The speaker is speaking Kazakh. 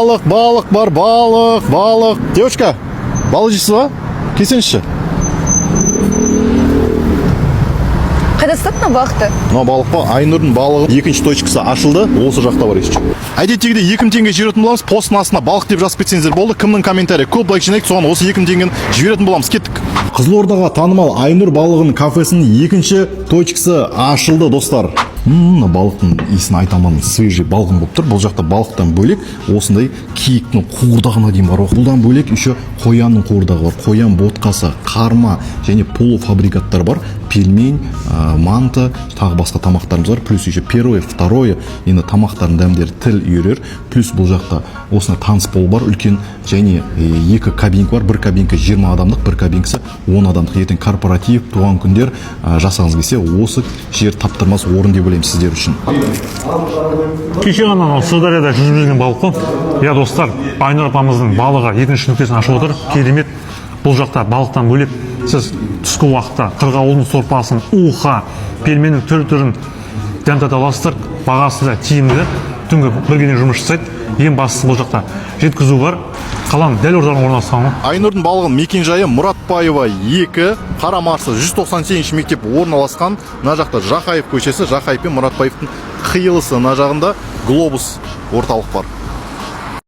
балық бар, балық. Девочка, балық жейсіз ба? Келсеңізші. Қайда саттың балықты? Мына балық па, Айнұрдың балығы екінші точкасы ашылды, осы жақта бар ешчі. Әдеттегіде 2000 теңге жіберетін боламыз, постың астына балық деп жазып кетсеңіздер болды. Кімнің комментарий көп лайк жинайық, соған осы 2000 теңгені жіберетін боламыз. Кеттік. Қызылордаға танымал Айнұр балығының кафесінің екінші точкасы ашылды, достар. Балықтың иісін айта алмадым, свежий балғын болып тұр. Бұл жақта балықтан бөлек осындай киіктің қуырдағына дейін бар. Бұдан бөлек еще қоянның қуырдағы бар, қоян ботқасы, қарма және полуфабрикаттар бар. Пельмень, манты, тағы басқа тамақтарымыз бар. Плюс еще первое, второе, енді тамақтардың дәмдері тіл үйрер. Плюс бұл жақта осындай танцпол бар, үлкен, және екі кабинка бар. Бір кабинка 20 адамдық, бір кабинкасы 10 адамдық. Ертең корпоратив, туған күндер жасағыңыз келсе, осы жер таптырмас орын деп ойлаймын сіздер үшін. Кеше ғана Сырдарияда жүзіп жүрген балық қой. Я достар, Айнұр апамыздың балығы екінші нүктесін ашып отыр. Керемет. Бұл жақта балықтан бөлек сіз түскі уақытта қырғауылдың сорпасын, уха, пельменнің түр-түрін дәм тата аласыздар. Бағасы да тиімді. Түнгі бірге дейін жұмыс жасайды. Ең бастысы бұл жақта жеткізу бар. Қаланың дәл ортасында орналасқан. Айнұрдың балығының мекен-жайы Мұратбаева 2, Қарамарсы 198-ші мектеп орналасқан. Мына жақта Жақаев көшесі, Жақаев пен Мұратбаевтың қиылысы. Мына жағында Глобус орталық бар.